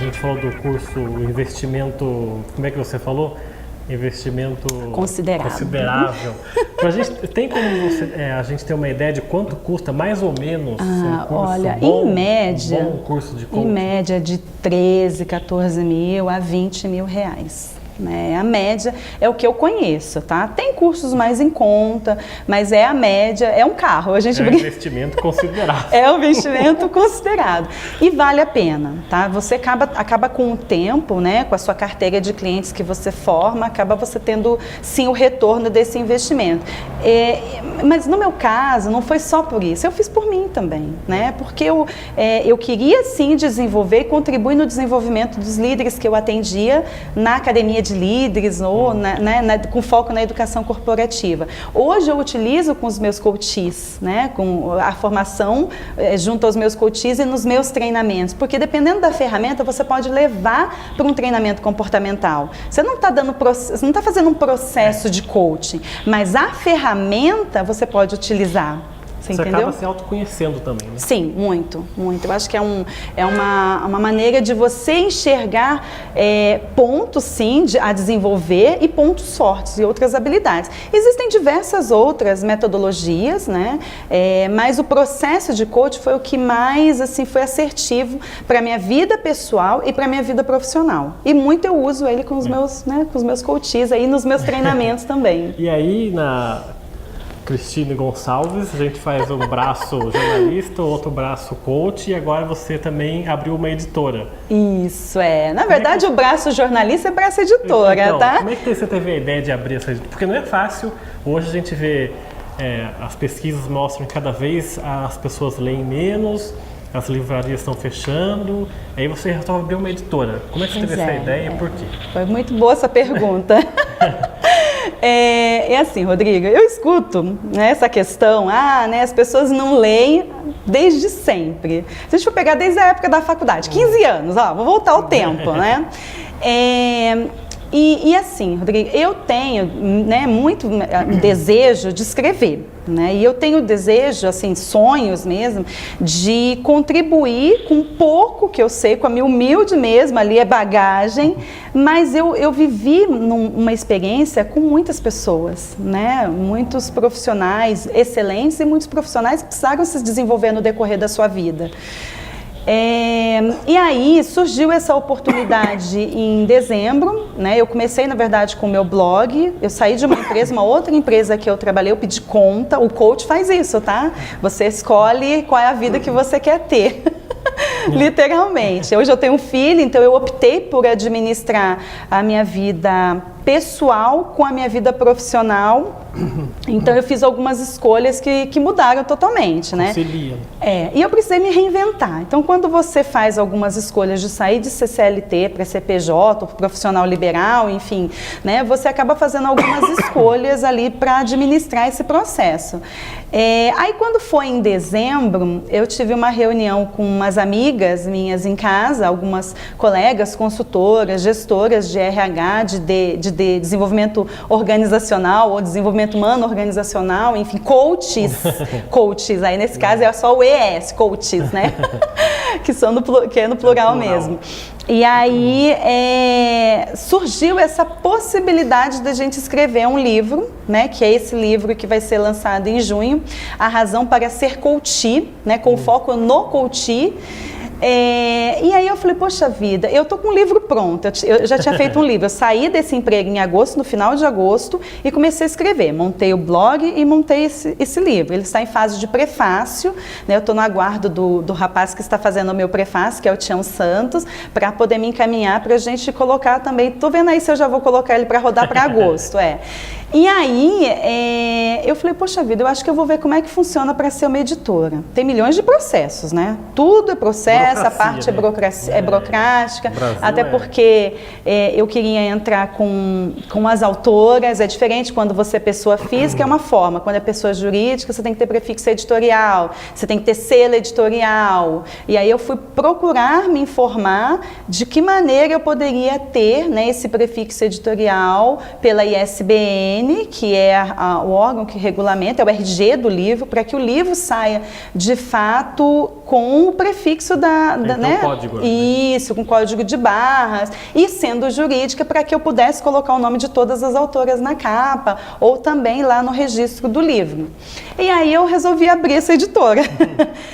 gente falou do curso investimento, como é que você falou? Investimento considerável. A gente tem como a gente ter uma ideia de quanto custa mais ou menos um curso olha, bom, em média, um bom curso de coaching? Em média de 13, 14 mil a 20 mil reais. A média é o que eu conheço, tá? Tem cursos mais em conta, mas a média, é um carro. A gente um investimento considerável. É um investimento considerado. E vale a pena, tá? Você acaba com o tempo, né? Com a sua carteira de clientes que você forma, acaba você tendo, sim, o retorno desse investimento. Mas no meu caso, não foi só por isso. Eu fiz por mim também, né? Porque eu queria, sim, desenvolver e contribuir no desenvolvimento dos líderes que eu atendia na academia de líderes ou com foco na educação corporativa. Hoje eu utilizo com os meus coaches, né, com a formação junto aos meus coaches e nos meus treinamentos, porque dependendo da ferramenta você pode levar para um treinamento comportamental. Você não está fazendo um processo de coaching, mas a ferramenta você pode utilizar. Você acaba se autoconhecendo também, né? Sim, muito, muito. Eu acho que é uma maneira de você enxergar pontos, sim, a desenvolver e pontos fortes e outras habilidades. Existem diversas outras metodologias, né? Mas o processo de coach foi o que mais, assim, foi assertivo para a minha vida pessoal e para a minha vida profissional. E muito eu uso ele com os meus coaches aí nos meus treinamentos também. E aí, na Cristine Gonçalves, a gente faz um braço jornalista, outro braço coach, e agora você também abriu uma editora. Isso, na verdade, o braço jornalista é braço editora, então, tá? Como é que você teve a ideia de abrir essa editora? Porque não é fácil, hoje a gente vê, as pesquisas mostram que cada vez as pessoas leem menos, as livrarias estão fechando, aí você resolve abrir uma editora. Como é que você teve essa ideia e por quê? Foi muito boa essa pergunta. Assim, Rodrigo, eu escuto, né, essa questão, as pessoas não leem desde sempre. Se a gente for pegar desde a época da faculdade, 15 anos, vou voltar ao tempo, né? E assim, Rodrigo, eu tenho, né, muito desejo de escrever, né? E eu tenho desejo, assim, sonhos mesmo, de contribuir com pouco que eu sei, com a minha humilde mesmo, ali é bagagem, mas eu vivi uma experiência com muitas pessoas, né? Muitos profissionais excelentes e muitos profissionais que precisaram se desenvolver no decorrer da sua vida. E aí surgiu essa oportunidade em dezembro, né? Eu comecei, na verdade, com o meu blog. Eu saí de uma empresa, uma outra empresa que eu trabalhei, eu pedi conta. O coach faz isso, tá? Você escolhe qual é a vida que você quer ter. Literalmente. Hoje eu tenho um filho, então eu optei por administrar a minha vida pessoal com a minha vida profissional. Então eu fiz algumas escolhas que mudaram totalmente, né? E eu precisei me reinventar. Então quando você faz algumas escolhas de sair de CCLT para CPJ, profissional liberal, enfim, né? Você acaba fazendo algumas escolhas ali para administrar esse processo. Aí quando foi em dezembro, eu tive uma reunião com umas amigas minhas em casa, algumas colegas, consultoras, gestoras de RH, de desenvolvimento organizacional ou desenvolvimento humano organizacional, enfim, coaches, aí nesse caso é só o ES, coaches, né? que é no plural mesmo. E aí surgiu essa possibilidade da gente escrever um livro, né, que é esse livro que vai ser lançado em junho, A Razão para Ser Coach, né, com foco no coach. E aí eu falei, poxa vida, eu tô com um livro pronto, eu já tinha feito um livro, eu saí desse emprego em agosto, no final de agosto, e comecei a escrever, montei o blog e montei esse livro. Ele está em fase de prefácio, né? Eu estou no aguardo do rapaz que está fazendo o meu prefácio, que é o Tião Santos, para poder me encaminhar para a gente colocar também, tô vendo aí se eu já vou colocar ele para rodar para agosto, E aí, eu falei, poxa vida, eu acho que eu vou ver como é que funciona para ser uma editora. Tem milhões de processos, né? Tudo é processo, a parte é burocrática, até porque eu queria entrar com as autoras, é diferente quando você é pessoa física, é uma forma, quando é pessoa jurídica, você tem que ter prefixo editorial, você tem que ter selo editorial, e aí eu fui procurar me informar de que maneira eu poderia ter, né, esse prefixo editorial pela ISBN, que é o órgão que regulamenta, é o RG do livro, para que o livro saia de fato com o prefixo né? Código, isso, com código de barras, e sendo jurídica para que eu pudesse colocar o nome de todas as autoras na capa, ou também lá no registro do livro. E aí eu resolvi abrir essa editora.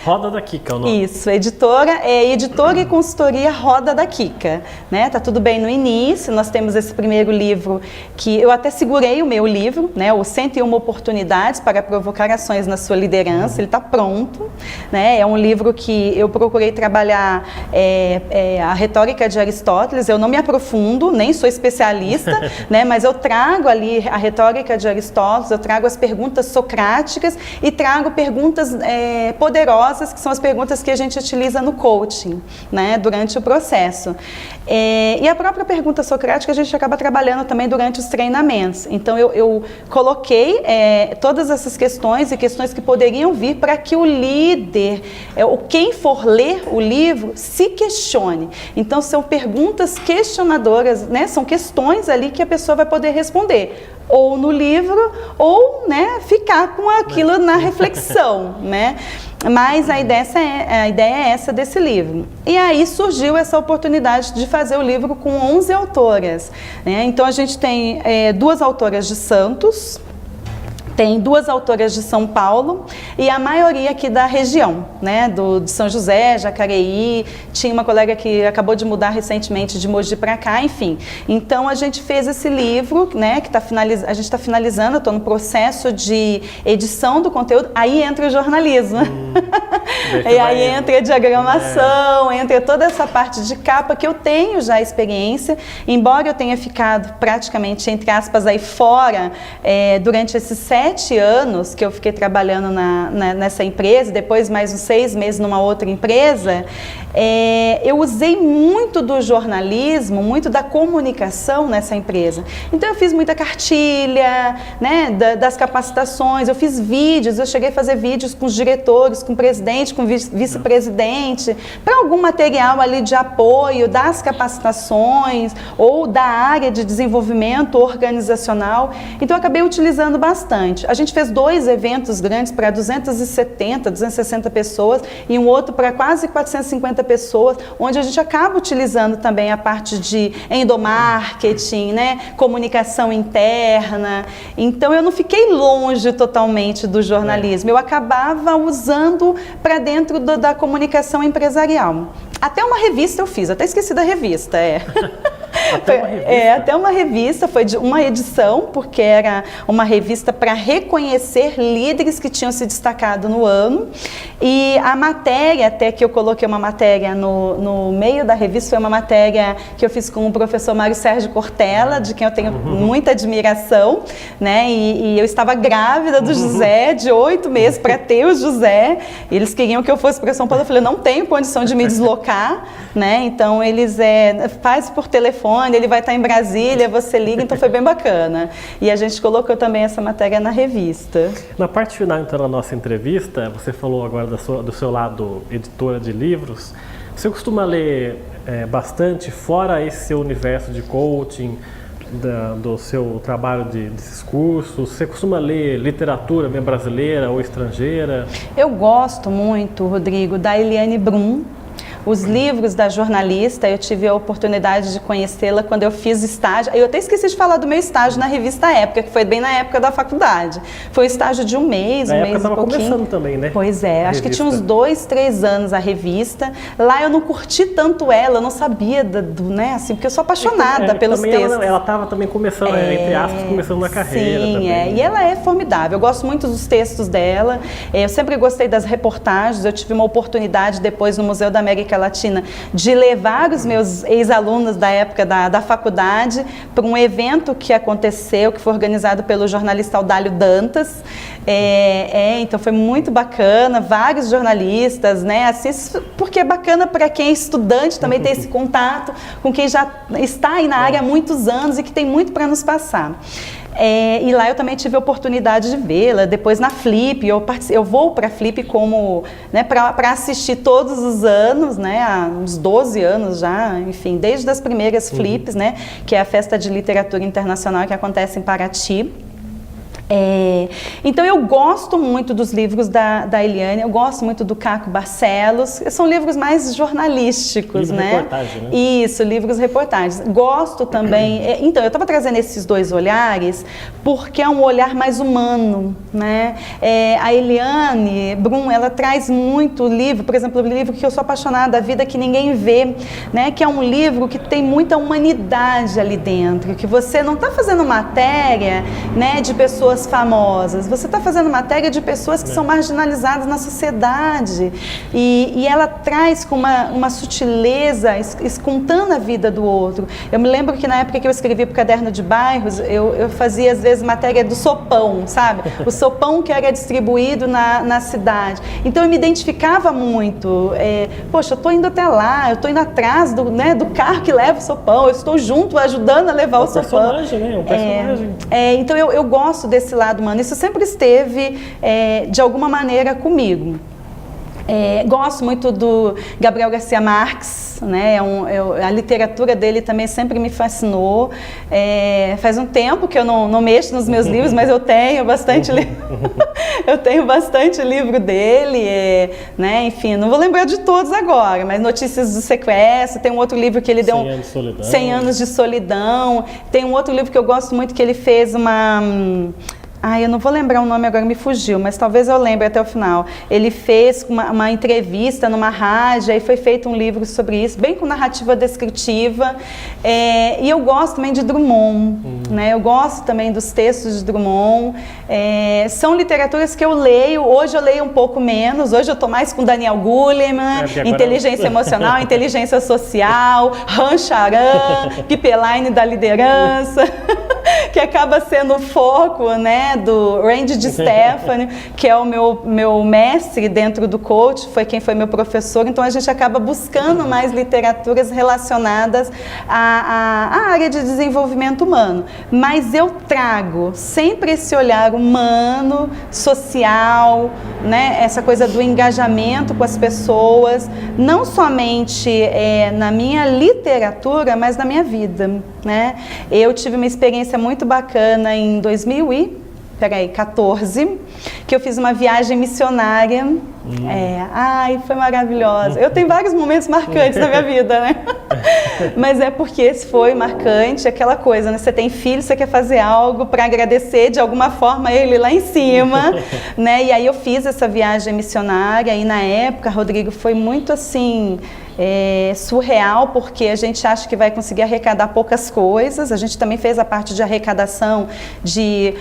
Roda da Kika, o nome. Isso, editora e consultoria Roda da Kika, né? Tá tudo bem no início, nós temos esse primeiro livro que eu até segurei o meu livro, né? O 101 Oportunidades para Provocar Ações na Sua Liderança, ele está pronto, né? É um livro que eu procurei trabalhar a retórica de Aristóteles, eu não me aprofundo, nem sou especialista, né? Mas eu trago ali a retórica de Aristóteles, eu trago as perguntas socráticas e trago perguntas poderosas, que são as perguntas que a gente utiliza no coaching, né? Durante o processo. E a própria pergunta socrática a gente acaba trabalhando também durante os treinamentos. Então eu coloquei todas essas questões e questões que poderiam vir para que o líder, quem for ler o livro, se questione. Então são perguntas questionadoras, né? São questões ali que a pessoa vai poder responder, ou no livro, ou, né, ficar com aquilo na reflexão, né? Mas a ideia é essa desse livro. E aí surgiu essa oportunidade de fazer o livro com 11 autoras, né? Então a gente tem 2 autoras de Santos, tem 2 autoras de São Paulo e a maioria aqui da região, né, de São José, Jacareí, tinha uma colega que acabou de mudar recentemente de Mogi para cá, enfim. Então a gente fez esse livro, né, que a gente está finalizando, eu estou no processo de edição do conteúdo, aí entra o jornalismo. E aí entra a diagramação, entra toda essa parte de capa que eu tenho já experiência, embora eu tenha ficado praticamente, entre aspas, aí fora durante esses 7 anos que eu fiquei trabalhando nessa empresa, depois mais uns 6 meses numa outra empresa, eu usei muito do jornalismo, muito da comunicação nessa empresa. Então eu fiz muita cartilha, né, das capacitações, eu fiz vídeos, eu cheguei a fazer vídeos com os diretores, com o presidente, com o vice-presidente, para algum material ali de apoio das capacitações ou da área de desenvolvimento organizacional. Então eu acabei utilizando bastante. A gente fez 2 eventos grandes para 270, 260 pessoas e um outro para quase 450 pessoas, onde a gente acaba utilizando também a parte de endomarketing, né, comunicação interna. Então eu não fiquei longe totalmente do jornalismo, eu acabava usando para dentro da comunicação empresarial. Até uma revista eu fiz, até esqueci da revista, até uma revista, foi de uma edição, porque era uma revista para reconhecer líderes que tinham se destacado no ano. E a matéria, até que eu coloquei uma matéria no meio da revista, foi uma matéria que eu fiz com o professor Mário Sérgio Cortella, de quem eu tenho muita admiração, né? E eu estava grávida do José, de 8 meses, para ter o José. Eles queriam que eu fosse para São Paulo, eu falei, não tenho condição de me deslocar, né? Então eles faz por telefone, ele vai estar em Brasília, você liga, então foi bem bacana. E a gente colocou também essa matéria na revista. Na parte final, então, da nossa entrevista, você falou agora do seu lado editora de livros. Você costuma ler bastante, fora esse seu universo de coaching, do seu trabalho desses cursos? Você costuma ler literatura mesmo brasileira ou estrangeira? Eu gosto muito, Rodrigo, da Eliane Brum. Os livros da jornalista, eu tive a oportunidade de conhecê-la quando eu fiz estágio. Eu até esqueci de falar do meu estágio na revista Época, que foi bem na época da faculdade. Foi um estágio de um mês e pouquinho. Estava começando também, né? Pois é, acho que tinha uns 2, 3 anos a revista. Lá eu não curti tanto ela, eu não sabia né, assim, porque eu sou apaixonada pelos textos. Ela estava também começando, entre aspas, começando na carreira. Sim, também. E ela é formidável. Eu gosto muito dos textos dela. Eu sempre gostei das reportagens. Eu tive uma oportunidade depois no Museu da América Latina de levar os meus ex-alunos da época da faculdade para um evento que aconteceu, que foi organizado pelo jornalista Audálio Dantas. Então foi muito bacana, vários jornalistas, né? Assim, porque é bacana para quem é estudante também ter esse contato com quem já está aí na área há muitos anos e que tem muito para nos passar. E lá eu também tive a oportunidade de vê-la, depois na Flip, eu vou para a Flip como, né, para assistir todos os anos, né, há uns 12 anos já, enfim, desde as primeiras Flips, né, que é a Festa de Literatura Internacional que acontece em Paraty. Então eu gosto muito dos livros da Eliane, eu gosto muito do Caco Barcelos, são livros mais jornalísticos, livro né? Reportagem, né? Isso, livros reportagens. Gosto também, então eu estava trazendo esses dois olhares porque é um olhar mais humano, né? A Eliane Brum, ela traz muito livro, por exemplo, o livro que eu sou apaixonada, A Vida que Ninguém Vê, né? Que é um livro que tem muita humanidade ali dentro, que você não está fazendo matéria, né, de pessoas famosas, você está fazendo matéria de pessoas que são marginalizadas na sociedade, e ela traz com uma sutileza, contando a vida do outro. Eu me lembro que na época que eu escrevi para o Caderno de Bairros, eu fazia às vezes matéria do sopão, sabe? O sopão que era distribuído na cidade. Então eu me identificava muito, poxa, eu estou indo até lá, eu estou indo atrás do carro que leva o sopão, eu estou junto, ajudando a levar o sopão. Personagem, né? Um personagem. Então eu gosto desse lado humano, isso sempre esteve de alguma maneira comigo. Gosto muito do Gabriel Garcia Marques, né? A literatura dele também sempre me fascinou. Faz um tempo que eu não mexo nos meus livros, mas eu tenho bastante eu tenho bastante livro dele, né? Enfim, não vou lembrar de todos agora, mas Notícias do Sequestro, tem um outro livro que ele deu 100 anos de solidão. 100 anos de solidão. Tem um outro livro que eu gosto muito que ele fez eu não vou lembrar o nome agora, me fugiu, mas talvez eu lembre até o final. Ele fez uma entrevista numa rádio, aí foi feito um livro sobre isso, bem com narrativa descritiva. E eu gosto também de Drummond, né? Eu gosto também dos textos de Drummond. São literaturas que eu leio, hoje eu leio um pouco menos, hoje eu estou mais com Daniel Goleman, inteligência emocional, inteligência social, Han Charan, Pipeline da liderança, que acaba sendo o foco, né, do Randy DeStefano, que é o meu mestre dentro do coach, foi quem foi meu professor. Então a gente acaba buscando mais literaturas relacionadas à área de desenvolvimento humano. Mas eu trago sempre esse olhar humano, social, né, essa coisa do engajamento com as pessoas, não somente na minha literatura, mas na minha vida, né? Eu tive uma experiência muito bacana em 2014, que eu fiz uma viagem missionária. Foi maravilhosa. Eu tenho vários momentos marcantes na minha vida, né? Mas é porque esse foi marcante, aquela coisa, né? Você tem filho, você quer fazer algo para agradecer de alguma forma ele lá em cima, né? E aí eu fiz essa viagem missionária e na época, Rodrigo, foi muito assim... surreal, porque a gente acha que vai conseguir arrecadar poucas coisas. A gente também fez a parte de arrecadação de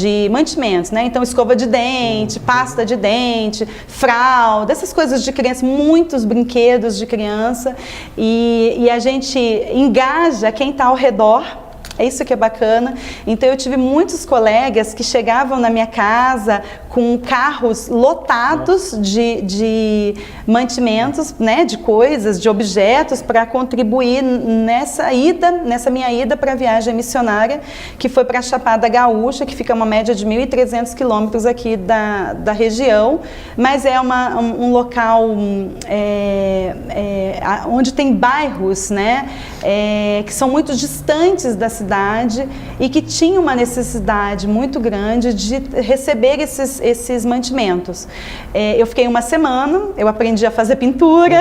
de mantimentos, né? Então, escova de dente, pasta de dente, fralda, essas coisas de criança, muitos brinquedos de criança, e a gente engaja quem está ao redor. É isso que é bacana. Então eu tive muitos colegas que chegavam na minha casa com carros lotados de mantimentos, né, de coisas, de objetos para contribuir nessa minha ida para a viagem missionária, que foi para a Chapada Gaúcha, que fica uma média de 1.300 quilômetros aqui da região, mas é um local onde tem bairros, né, que são muito distantes da cidade e que tinha uma necessidade muito grande de receber esses mantimentos. Eu fiquei uma semana, eu aprendi a fazer pintura,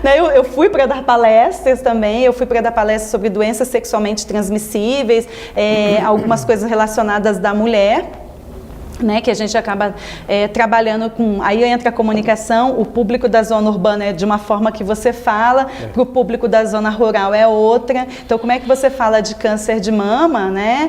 né? Eu fui para dar palestras também, eu fui para dar palestras sobre doenças sexualmente transmissíveis, algumas coisas relacionadas da mulher, né, que a gente acaba trabalhando com, aí entra a comunicação, o público da zona urbana é de uma forma que você fala, para o público da zona rural é outra. Então como é que você fala de câncer de mama, né,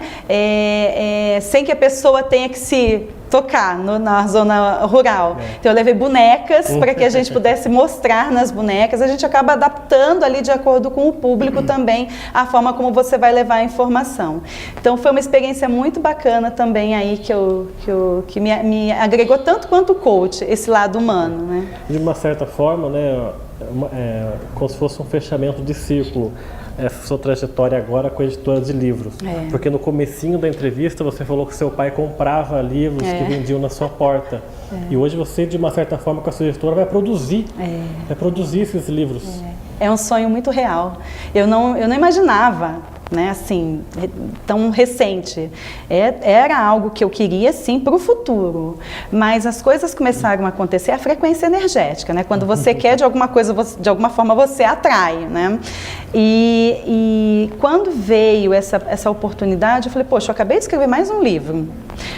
sem que a pessoa tenha que se tocar na zona rural. Então eu levei bonecas para que a gente pudesse mostrar nas bonecas, a gente acaba adaptando ali de acordo com o público também a forma como você vai levar a informação. Então foi uma experiência muito bacana também aí que me agregou tanto quanto o coach, esse lado humano, né? De uma certa forma, né, como se fosse um fechamento de círculo, essa sua trajetória agora com a editora de livros. Porque no comecinho da entrevista você falou que seu pai comprava livros que vendiam na sua porta. E hoje você, de uma certa forma, com a sua editora, vai produzir esses livros. É um sonho muito real. Eu não imaginava né, assim, tão recente. Era algo que eu queria, sim, para o futuro. Mas as coisas começaram a acontecer, a frequência energética, né? Quando você quer de alguma coisa, de alguma forma você atrai, né? E quando veio essa oportunidade, eu falei, poxa, eu acabei de escrever mais um livro.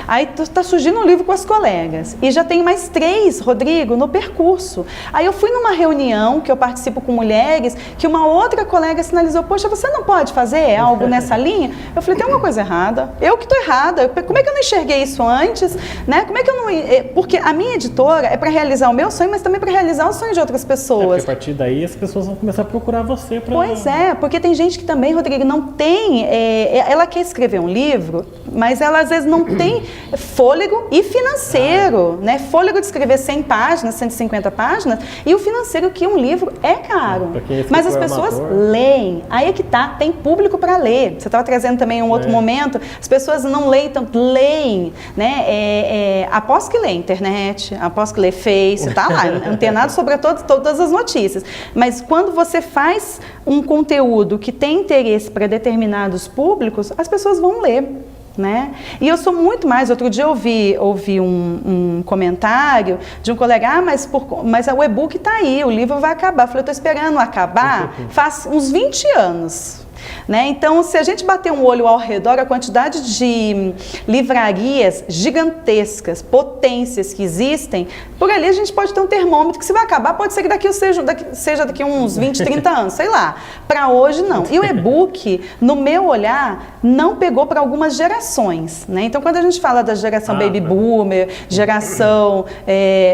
Aí está surgindo um livro com as colegas. E já tenho mais 3, Rodrigo, no percurso. Aí eu fui numa reunião que eu participo com mulheres, que uma outra colega sinalizou, poxa, você não pode fazer algo nessa linha? Eu falei, tem alguma coisa errada. Eu que estou errada. Como é que eu não enxerguei isso antes? Né? Como é que eu não... Porque a minha editora é para realizar o meu sonho, mas também para realizar o sonho de outras pessoas. Porque a partir daí as pessoas vão começar a procurar você para... Pois é, porque tem gente que também, Rodrigo, não tem... ela quer escrever um livro, mas ela às vezes não tem fôlego e financeiro, né? Fôlego de escrever 100 páginas, 150 páginas, e o financeiro que um livro é caro. Mas as pessoas leem. Aí é que tá, tem público para ler. Você estava trazendo também um outro momento, as pessoas não leem tanto, leem, né? Após que lê internet, após que lê Face, tá lá, antenado sobre todas as notícias. Mas quando você faz um conteúdo que tem interesse para determinados públicos, as pessoas vão ler. Né? E eu sou muito mais, outro dia eu ouvi um comentário de um colega, mas o e-book está aí, o livro vai acabar. Eu falei, eu estou esperando acabar faz uns 20 anos. Né? Então, se a gente bater um olho ao redor, a quantidade de livrarias gigantescas, potências que existem, por ali a gente pode ter um termômetro que se vai acabar, pode ser que seja daqui uns 20, 30 anos, sei lá. Para hoje, não. E o e-book, no meu olhar, não pegou para algumas gerações. Né? Então, quando a gente fala da geração Baby Boomer, geração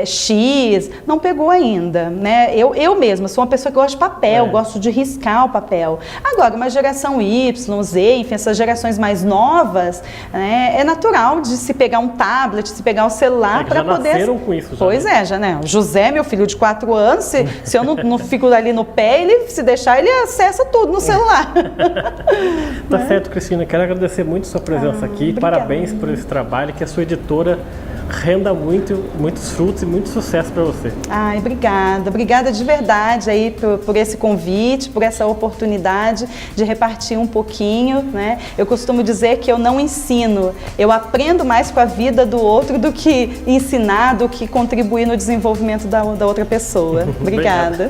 X, não pegou ainda. Né? Eu mesma sou uma pessoa que gosta de papel, gosto de riscar o papel. Agora, uma geração Y, Z, enfim, essas gerações mais novas, né, é natural de se pegar um tablet, se pegar um celular para poder... Já nasceram com isso. Já. Pois é, já, né? O José, meu filho de 4 anos, se eu não fico ali no pé, ele, se deixar, ele acessa tudo no celular. Tá certo, Cristina. Quero agradecer muito a sua presença aqui. Obrigada. Parabéns por esse trabalho, que a sua editora renda muitos frutos e muito sucesso para você. Ai, obrigada. Obrigada de verdade aí por esse convite, por essa oportunidade de repartir um pouquinho, né? Eu costumo dizer que eu não ensino, eu aprendo mais com a vida do outro do que ensinar, do que contribuir no desenvolvimento da outra pessoa. Obrigada.